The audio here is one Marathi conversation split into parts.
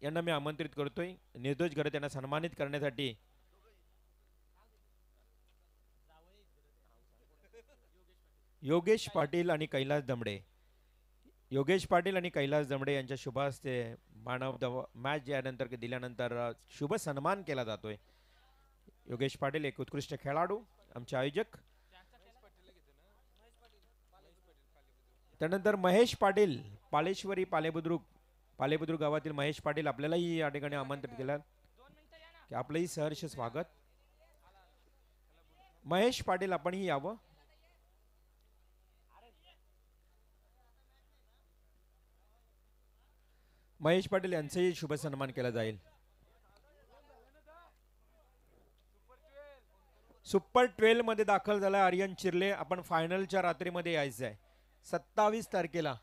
यांना मी आमंत्रित करतोय निर्दोष घरत यांना सन्मानित करण्यासाठी. योगेश पाटील आणि कैलास दमडे, योगेश पाटील आणि कैलास दमडे यांच्या शुभ हस्ते मॅन ऑफ द मॅच यानंतर दिल्यानंतर शुभ सन्मान केला जातोय. योगेश पाटील एक उत्कृष्ट खेळाडू, आमचे आयोजक. त्यानंतर महेश पाटील, पालेश्वरी पालेबुद्रुक गावातील महेश पाटील आपल्यालाही या ठिकाणी आमंत्रित केलं की आपलंही सहर्ष स्वागत. महेश पाटील आपणही यावं. महेश पाटील यांचाही शुभ सन्मान केला जाईल. सुपर 12 मध्ये दाखल झाला आर्यन चिर्ले. आपण फायनलच्या रात्रीमध्ये यायचं आहे 27 तारखेला.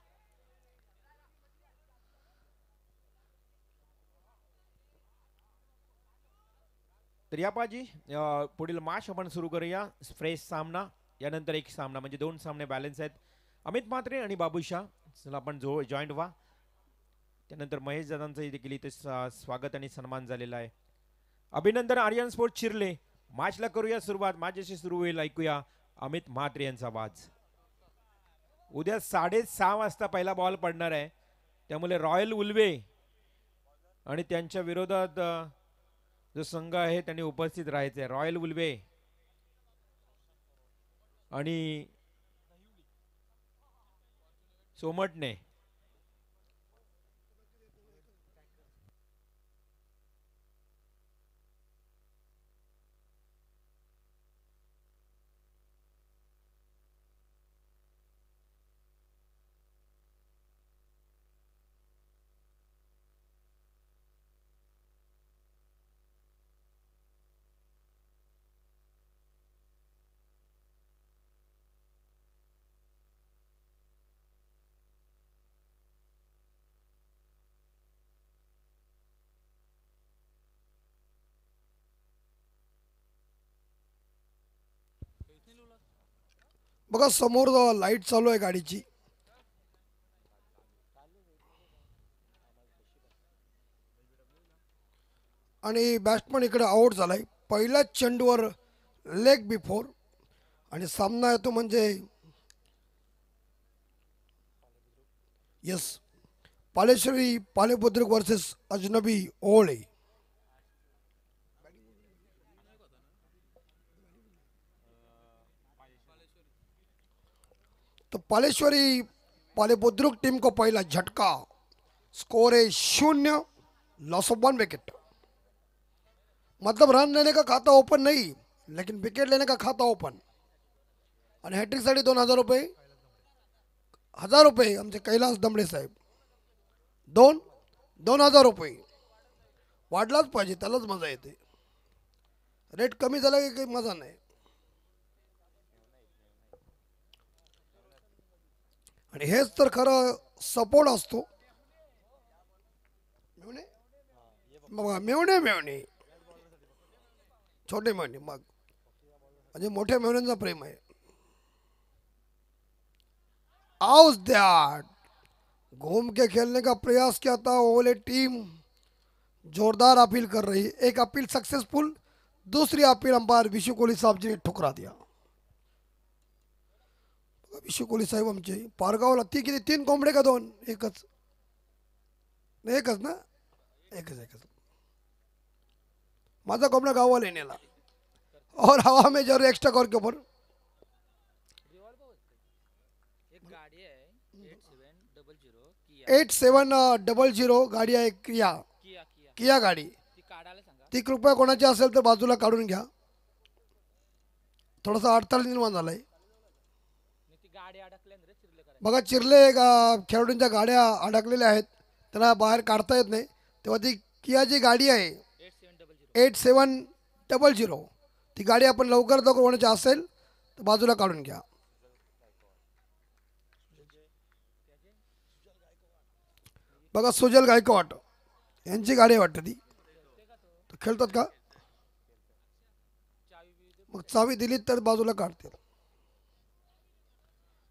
तर या पाजी पुढील मॅच आपण सुरू करूया. फ्रेश सामना, यानंतर एक सामना, म्हणजे 2 सामने बॅलन्स आहेत. अमित म्हात्रे आणि बाबूशाह, चला आपण जॉईंट व्हा. त्यानंतर महेश दादांचं देखील इथे स्वागत आणि सन्मान झालेला आहे. अभिनंदन आर्यन स्पोर्ट चिर्ले. मॅचला करूया सुरुवात. मॅच जशी सुरू होईल ऐकूया अमित म्हात्रे यांचा आवाज. उद्या 6:30 वाजता पहिला बॉल पडणार आहे, त्यामुळे रॉयल उल्वे आणि त्यांच्या विरोधात जो संघ आहे त्यांनी उपस्थित राहायचे. रॉयल उल्वे आणि सोमटणे. बघा समोर लाईट चालू आहे गाडीची. आणि बॅट्समन इकडे आउट झालाय पहिल्याच चेंडूवर लेग बिफोर. आणि सामना येतो म्हणजे यस पालेश्वरी पालेबुद्रुक वर्सेस अजनबी ओळे. तो पालेश्वरी पालेबुद्रुक टीम को पहला झटका. स्कोर है 0, लॉस ऑफ 1 विकेट. मतलब रन लेने का खाता ओपन नहीं, लेकिन विकेट लेने का खाता ओपन. आणि हॅट्रिक साठी 2000 रुपये, 1000 रुपये आमचे कैलास दमडे साहेब. 2000 रुपये वाढलाच पाहिजे, त्यालाच मजा येते. रेट कमी झाला की काही मजा नाही. आणि हेच तर खरं सपोर्ट असतो. मेवणे मेवणे छोटे मेवणे मग म्हणजे मोठ्या मेवण्यांचा प्रेम आहे. आउस दैट घूम के खेलने का प्रयास किया था ओले टीम. जोरदार अपील कर रही. एक अपील सक्सेसफुल, दूसरी अपील अंपायर विशु कोहली साहब जी ने ठुकरा दिया. विशु कोहली साहेब आमचे पारगावला ती किती 3 कोंबडे का 2? एकच ना, एकच. माझा कोंबडा गावाला नेला. और हवा में जरूर एक्स्ट्रा कवर के ऊपर. एक गाड़ी है 8700 8700 गाडी आहे किया. किया गाडी. ती कृपया कोणाची असेल तर बाजूला काढून घ्या. थोडासा अडथळा निर्माण झालाय. बघा चिरले खेळाडूंच्या गाड्या अडकलेल्या आहेत, त्यांना बाहेर काढता येत नाही. तेव्हा ती कियाची गाडी आहे 8700, ती गाडी आपण लवकर कोणाची असेल तर बाजूला काढून घ्या. बघा सुजल गायकवाड यांची गाडी आहे वाटतं ती. खेळतात का? मग चावी दिली तर बाजूला काढतील.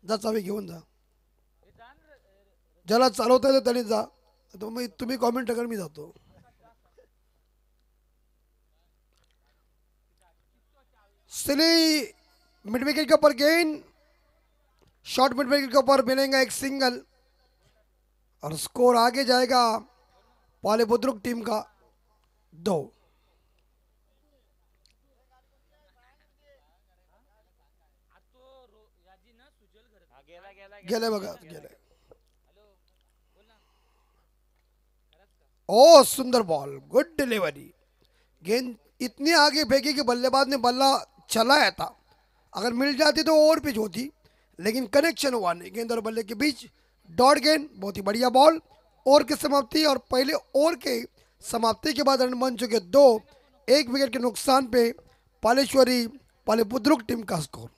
जा चावी घेऊन जा. ज्याला चालवता येतं त्यांनी जा. तुम्ही कॉमेंट करा, मी जातो. सिली मिड विकेट के ऊपर गेंद, शॉर्ट मिड विकेट के ऊपर मिलेगा एक सिंगल और स्कोर आगे जाएगा पॉले बुद्रुक टीम का 2. गेले बघा गेले. ओ सुंदर बॉल, गुड डिलीवरी. गेंद इतनी आगे फेंकी कि बल्लेबाज ने बल्ला चलाया था. अगर मिल जाती तो ओवर पिच होती, लेकिन कनेक्शन हुआ नहीं गेंद और बल्ले के बीच. डॉट गेंद, बहुत ही बढ़िया बॉल. ओवर की समाप्ति और पहले ओवर के समाप्ति के बाद रन बन चुके 2. 1 विकेट के नुकसान पे पालेश्वरी पालेपुद्रुक टीम का स्कोर.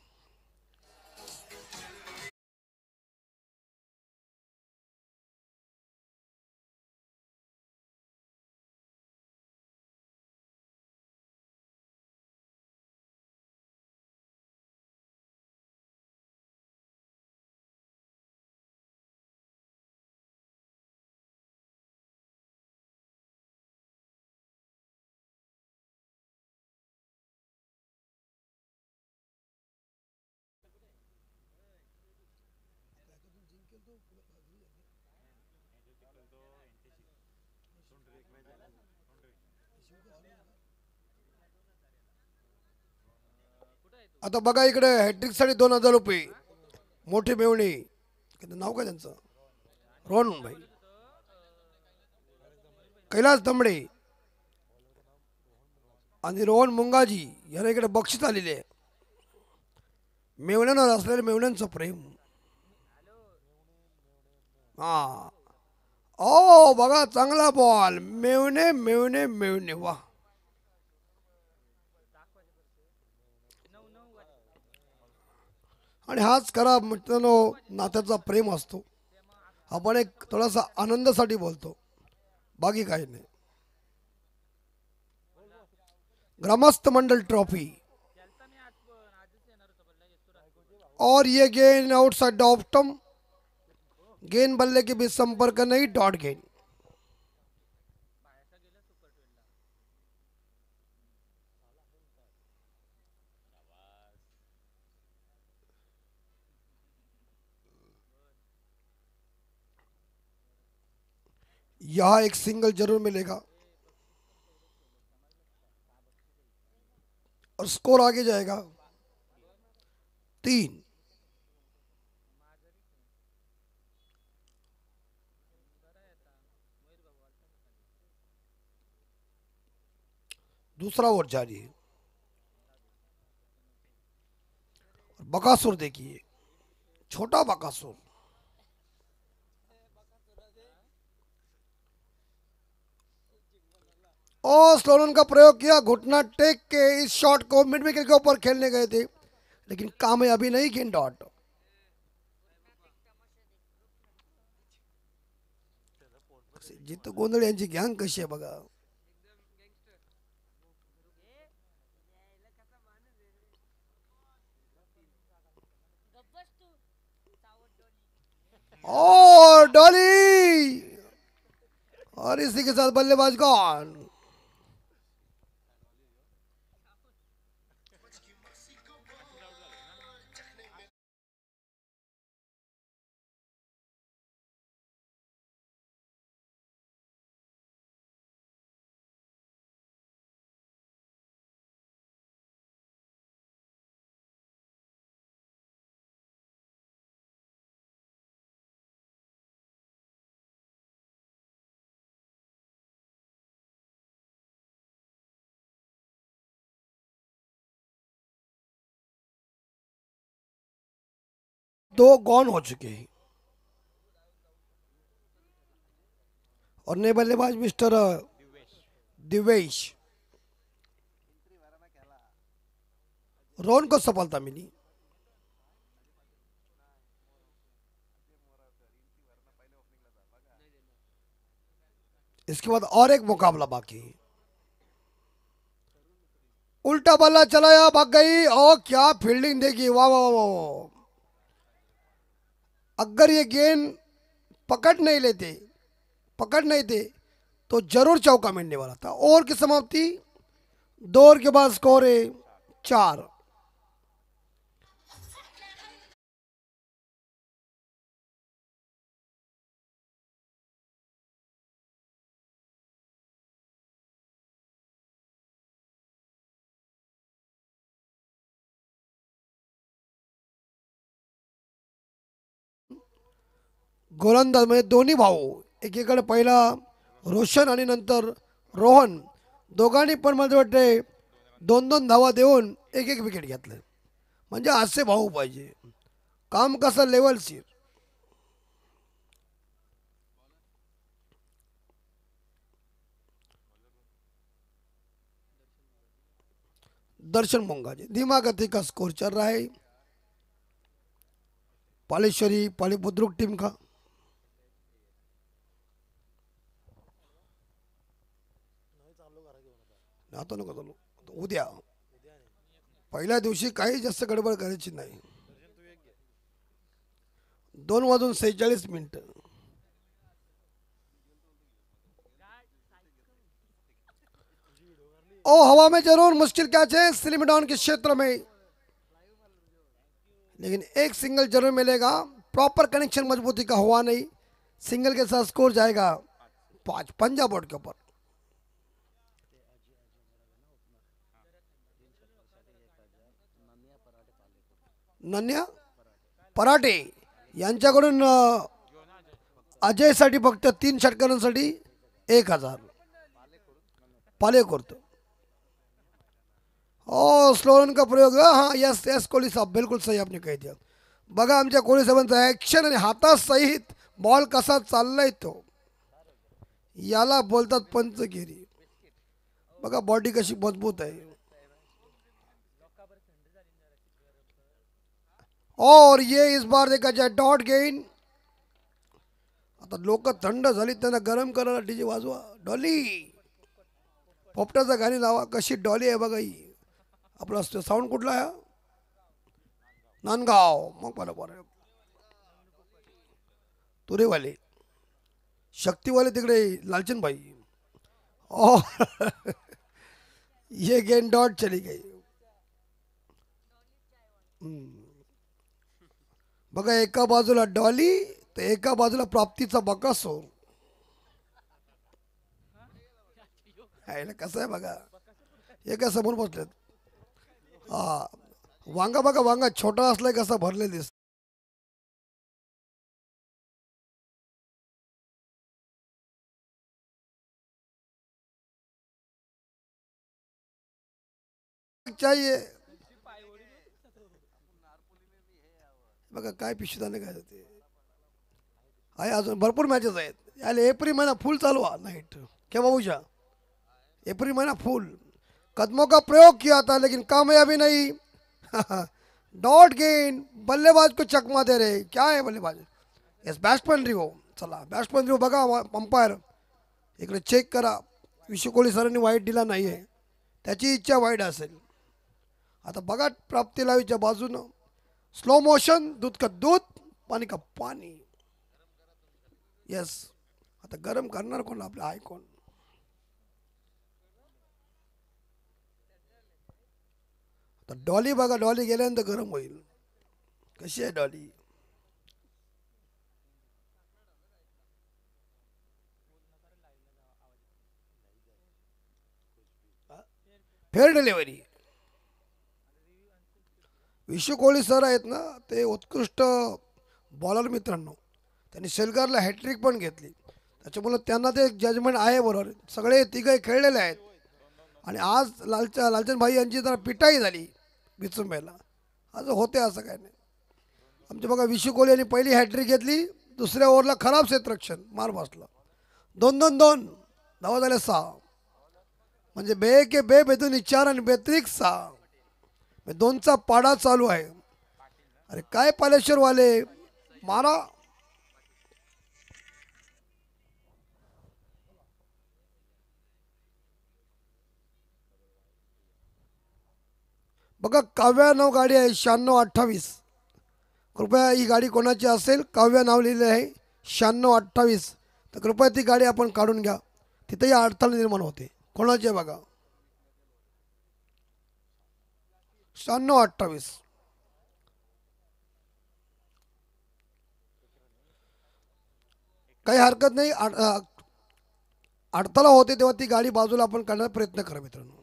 आता बघा इकडे हॅट्रिक साठी 2,000 रुपये मोठे मेवणे. नाव काय त्यांचं, रोहन भाई कैलास दमडे आणि रोहन मुंगाजी यांना इकडे बक्षीस आलेले आहे. मेवण्यांवर असलेलं मेवण्यांचं प्रेम. हा ओ बघा चांगला बॉल. मेवणे मेवणे मेवणे, वा. आणि हाच खरा मित्रांनो नात्याचा प्रेम असतो. आपण एक थोडासा आनंदासाठी बोलतो, बाकी काही नाही. ग्रामस्थ मंडल ट्रॉफी और ये गेंद आउटसाइड ऑफ स्टंप. गेंद बल्ले के बीच संपर्क नहीं, डॉट गेंद. यहां एक सिंगल जरूर मिलेगा और स्कोर आगे जाएगा 3. दूसरा ओवर जारी है. बकासुर देखिए, छोटा बकासुर. और स्लोरन का प्रयोग किया, घुटना टेक के इस शॉट को मिड विकेट के ऊपर खेलने गए थे, लेकिन कामयाबी नहीं की. डॉट. जित गोंधळ यांची गँग कशी आहे बघा. और डॉली, और इसी के साथ बल्लेबाज गॉन. दो गॉन हो चुके हैं और नए बल्लेबाज मिस्टर दिवेश. रोहन को सफलता मिली. इसके बाद और एक मुकाबला बाकी. उल्टा बल्ला चलाया, भाग गई. और क्या फील्डिंग देखी, वाह वाह वाह. अगर ये गेंद पकड़ नहीं लेते पकड़ नहीं थे तो जरूर चौका मिलने वाला था। ओवर की समाप्ति 2 ओवर के बाद स्कोर है 4। गोलंदाज म्हणजे दोन्ही भाऊ, एकीकडे पहिला रोशन आणि नंतर रोहन, दोघांनी पण मला वाटते 2-2 धावा देऊन एक विकेट घेतले. म्हणजे असे भाऊ पाहिजे, काम कसं लेवलशीर. दर्शन मोंगाजी धीमा गति का स्कोर चल रहा है. पालेश्वरी पाली बुद्रुक टीम का आता नको चालू, उद्या पहिल्या दिवशी काही जास्त गडबड करायची नाही. 2:46 ओ हवा में जरूर मुश्किल कैच है स्लिम डाउन के क्षेत्र में, लेकिन एक सिंगल जरूर मिलेगा. प्रॉपर कनेक्शन मजबूती का हुआ नहीं, सिंगल के साथ स्कोर जाएगा 5 पंजाब बोर्ड के ऊपर. नन्या पराटे यांच्याकडून अजयसाठी फक्त 3 षटकारांसाठी 1000. पालेकुर्त ओ स्लो रन का प्रयोग. हाँ यस यस कोहली साहब बिल्कुल सही आपने कह दिया. बघा आमच्या कोहली साहेबांचा ॲक्शन आणि हातासहित बॉल कसा चाललाय तो, याला बोलतात पंचगिरी. बघा बॉडी कशी मजबूत आहे. और ये इस बार देखा जाए डॉट गेन. आता लोक थंड झाली, त्यांना गरम करायला डीजे वाजवा. डॉली पोपटाचा गाणी लावा. कशी डॉली आहे बघा ही. आपला साऊंड कुठला आहे? नांदगाव. मग बरोबर आहे. तुरेवाले शक्तीवाले तिकडे लालचंद भाई. और ये गेंद डॉट चली गई. बघा एका बाजूला डॉली तर एका बाजूला प्राप्तीचा बकासूर. कसं आहे बघा, एका समोर बसलेत. हा वांगा बघा, वांगा छोटा असलाय कसा भरले दिसत. चाहिए बघा काय पिशवीदाने काय होते आहे. अजून भरपूर मॅचेस आहेत. याला एप्रिल महिना फुल चालू नाईट क्या बाबूशा. एप्रिल महिना फुल. कदमों का प्रयोग किया था लेकिन कामयाबी नहीं. Dot gain. बल्लेबाज को चकमा दे रहे. क्या है बल्लेबाज? Yes batsman Rio. चला बॅट्समॅन रिओ बघा. अंपायर इकडे चेक करा. विशू कोहली सरांनी वाईट दिला नाही आहे, त्याची इच्छा वाईट असेल. आता बघा प्राप्तीलावीच्या बाजूनं स्लो मोशन. दूध का दूध पाणी का पाणी. यस आता गरम करणार कोण आपला आहे कोण. आता डॉली बघा, डॉली गेल्यानंतर गरम होईल. कशी आहे Dolly? Fair delivery. Vishu Kohli sir आहेत ना, ते उत्कृष्ट बॉलर मित्रांनो. त्यांनी शेलगारला हॅट्रिक पण घेतली, त्याच्यामुळे त्यांना ते जजमेंट आहे बरोबर. सगळे तिघे खेळलेले आहेत. आणि आज लालचंद भाई यांची जरा पिटाई झाली बिचुंबेला. आज होते असं काय नाही. आमचे बघा विशू कोहली यांनी पहिली हॅट्रिक घेतली, दुसऱ्या ओव्हरला खराब क्षेत्ररक्षण मार बसला. 2-2-2 धावा झाल्या 6. म्हणजे बे के बे बेदून 4 आणि बेत्रिक 6. 2चा पाडा चालू आहे. अरे काय पालेश्वर वाले मारा. बघा काव्या नाव गाडी आहे 9628. कृपया ही गाडी कोणाची असेल काव्या नाव लिहिलेलं आहे 9628. तर कृपया ती गाडी आपण काढून घ्या. तिथेही अडथळा निर्माण होते. कोणाची आहे बघा. 96-28. काही हरकत नाही. अडथळा होते तेव्हा ती गाडी बाजूला आपण काढण्याचा प्रयत्न करा मित्रांनो.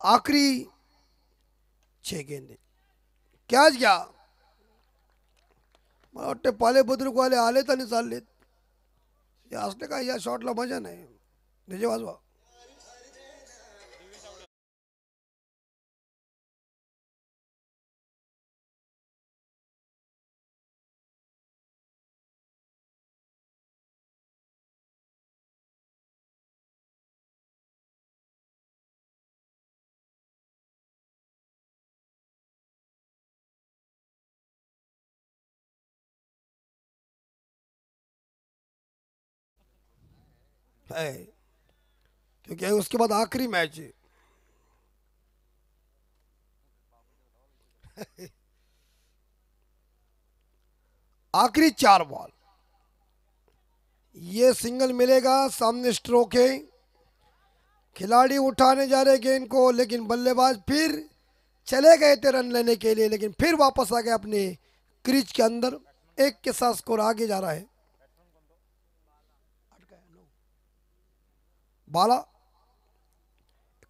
आखरी 6 गेंदे कॅच घ्या. मला वाटते पाले बुद्रुकवाले आलेत आणि चाललेत. हे असले काय या शॉटला मजा नाही. डीजे वाजवा. है क्योंकि उसके बाद आखिरी मैच है. आखिरी 4 बॉल. ये सिंगल मिलेगा. सामने स्ट्रोक है. खिलाड़ी उठाने जा रहे गेंद को, लेकिन बल्लेबाज फिर चले गए थे रन लेने के लिए, लेकिन फिर वापस आ गए अपने क्रीज के अंदर. 1 के साथ स्कोर आगे जा रहा है. बाला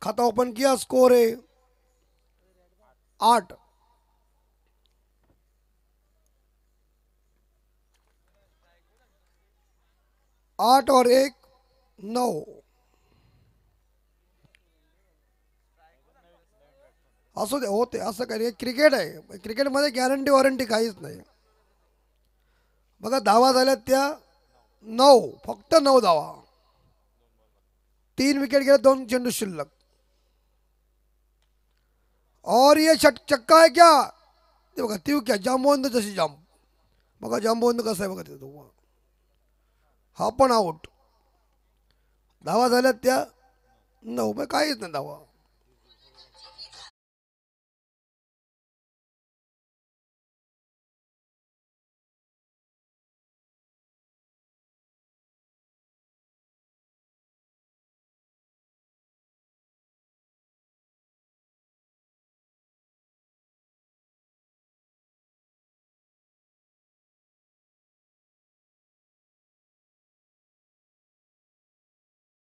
खाता ओपन किया. स्कोर है 8. आठ और 1 9. असू दे होते. असं काही क्रिकेट आहे. क्रिकेटमध्ये गॅरंटी वॉरंटी काहीच नाही. बघा धावा झाल्यात त्या 9. फक्त 9 धावा. 3 विकेट गेले. 2 चेंडू शिल्लक. और ये चक्का है क्या. ते बघा ती क्या जांबवंत जशी जांब. बघा जांबवंत कसं आहे बघा तिथं. हा पण आउट. धावा झाल्यात त्या 9. काहीच नाही धावा.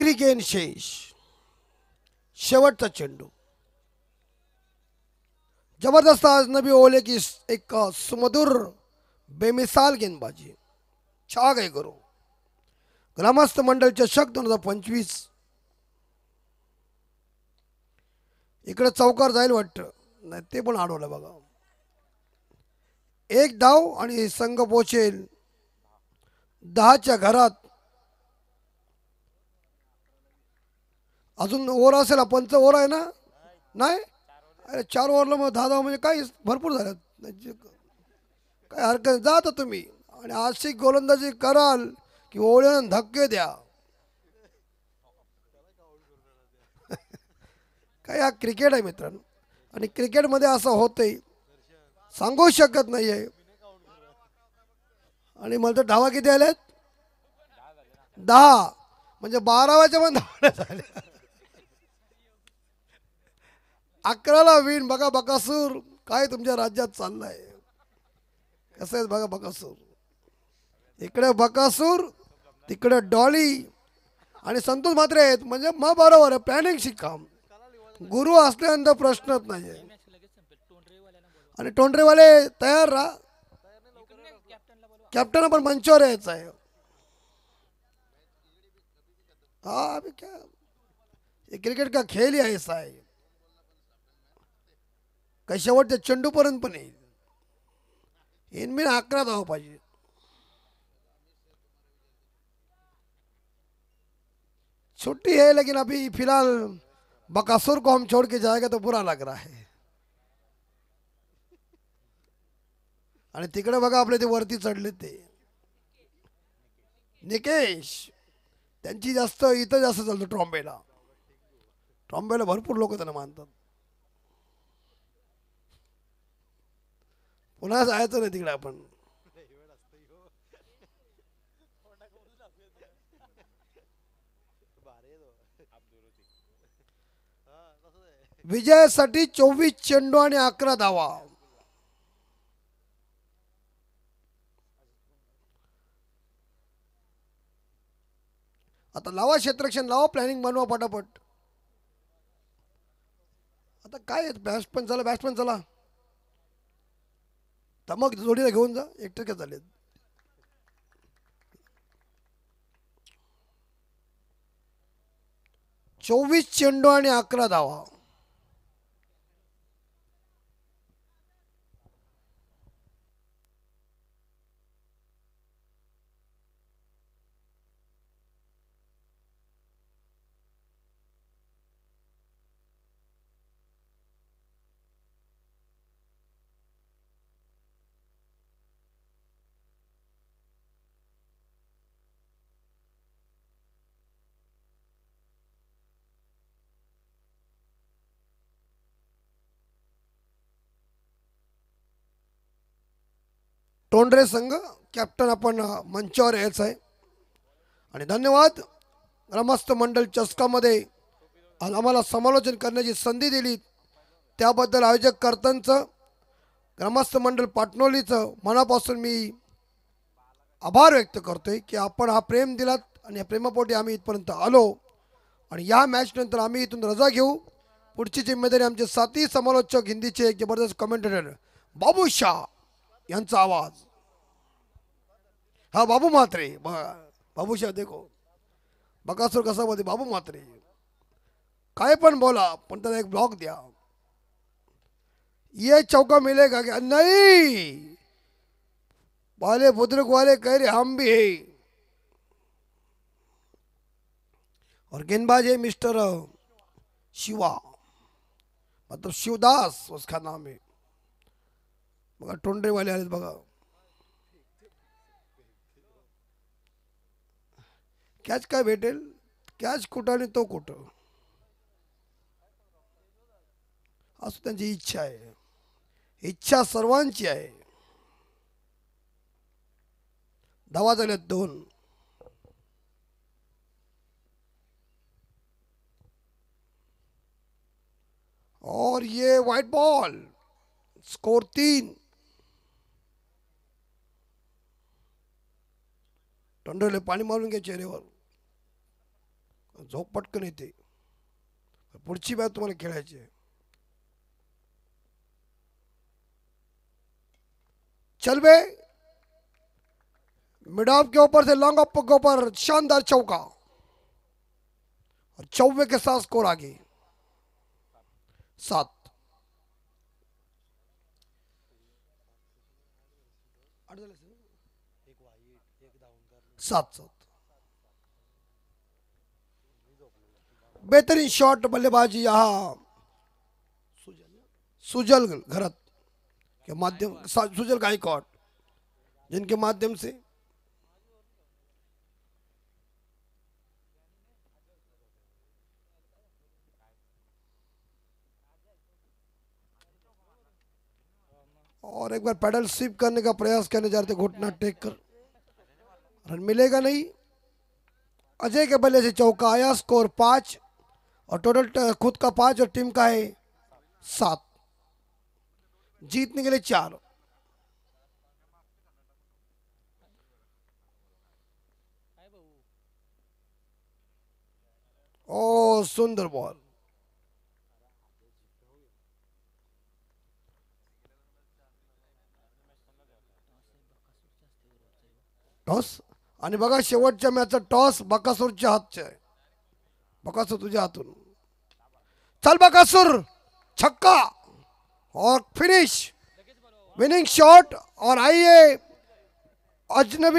गेंद शेष. शेवटचा चेंडू. जबरदस्त आज नबी ओले की एक सुमधुर बेमिसाल गेंदबाजी. छा गए गुरु. ग्रामस्थ मंडल चषक 2025. इकडे चौकार जाईल वाटतं. नाही ते पण अडवलं बघा. 1 धाव आणि संघ पोचेल 10च्या घरात. अजून ओव्हर असेल. पंच ओव्हर आहे ना. नाही अरे 4 ओव्हरला मग 10 धाव म्हणजे काही भरपूर झाल्यात. काय हरकत जाता तुम्ही आणि आशिक गोलंदाजी कराल की ओळ्यानं धक्के द्या. काय हा क्रिकेट आहे मित्रांनो. आणि क्रिकेटमध्ये असं होतंय सांगू शकत नाही आहे. आणि मला तर धावा किती आल्यात 10. म्हणजे 12व्याच्या पण धावा झाल्या. 11ला विन. बघा बकासूर काय तुमच्या राज्यात चाललंय. कसं आहे बघा बकासूर. इकडे बकासूर तिकडे डॉली आणि संतोष म्हात्रे आहेत. म्हणजे मग बरोबर आहे. प्लॅनिंग शिका. गुरु असल्यानंतर प्रश्नच नाही आहे. आणि टोंडरेवाले तयार राहा. कॅप्टन पण मंचावर यायचं आहे. हा अभी क्या ये क्रिकेट का खेल ही ऐसा है. काही शेवटच्या चेंडूपर्यंत पण येईल. इनमें 11 धावा पाहिजे. छुट्टी है लेकिन अभी फिलहाल बकासुर को हम छोड़ के जाएगा तो बुरा लग रहा है. आणि तिकडे बघा आपले ते वरती चढले ते निकेश. त्यांची जास्त इथं जास्त चालतो ट्रॉम्बेला. ट्रॉम्बेला भरपूर लोक त्यांना मानतात. पुन्हा जायचं नाही तिकडे आपण. विजयासाठी 24 चेंडू आणि 11 धावा. आता लावा क्षेत्ररक्षण, लावा प्लॅनिंग, बनवा पटापट. आता काय बॅट्समन चला, बॅट्समन चला, धमक जोडीला घेऊन जा, एकटे झाले. चोवीस चेंडू आणि 11 धावा. टोंडरे संघ कॅप्टन आपण मंचावर यायचं आहे. आणि धन्यवाद ग्रामस्थ मंडळ चस्कामध्ये आम्हाला समालोचन करण्याची संधी दिली त्याबद्दल आयोजक कर्त्यांचं, ग्रामस्थ मंडळ पाटणोलीचं मनापासून मी आभार व्यक्त करतोय की आपण हा प्रेम दिलात आणि या प्रेमापोटी आम्ही इथपर्यंत आलो. आणि या मॅच नंतर आम्ही इथून रजा घेऊ. पुढची जिम्मेदारी आमचे साथी समालोचक हिंदीचे एक जबरदस्त कमेंटेटर बाबू शाह यांचा आवाज. हा बाबू म्हात्रे, बाबू शाह देखो बकासूर कसा बोलते, बाबू म्हात्रे काय पण बोला पण त्याला एक ब्लॉक द्या. ये चौका मिलेगा क्या? नहीं, वाले बुजुर्ग वाले कह रहे हम भी है. और गेंदबाज है मिस्टर शिवा, मतलब शिवदास उसका नाम है. बघा टोंडरे वाले आले बघा. कॅच काय भेटेल? कॅच कुठं आणि तो कुठं, असं त्यांची इच्छा आहे. इच्छा सर्वांची आहे. धावा झाल्यात 2. और ये व्हाइट बॉल, स्कोर 3. टोंडरेले पाणी मारून घ्या चेहऱ्यावर, झोप पटकन येते. पुढची मॅच तुम्हाला खेळायची आहे. चल बे, मिड ऑफ के ऊपर से लॉन्ग ऑफ के ऊपर शानदार चौका और 24 के साथ स्कोर आगे 7. 7. बेहतरीन शॉट बल्लेबाजी यहाँ सुजल घरत के माध्यम, सुजल गायकवाड़ जिनके माध्यम से और एक बार पैडल स्वीप करने का प्रयास करने जा रहे थे, घुटना टेक कर, रन मिलेगा नहीं. अजय के बल्ले से चौका आया, स्कोर 5 और टोटल खुद का 5 और टीम का है 7. जीतने के लिए 4. ओ सुंदर बॉल. टॉस आणि बघा शेवटच्या मॅचचा टॉस बकासूरच्या हातचा आहे. बकासूर तुझ्या हातून, चल बकासूर, छक्का और फिनिश, विनिंग शॉट. और आइए अजनबी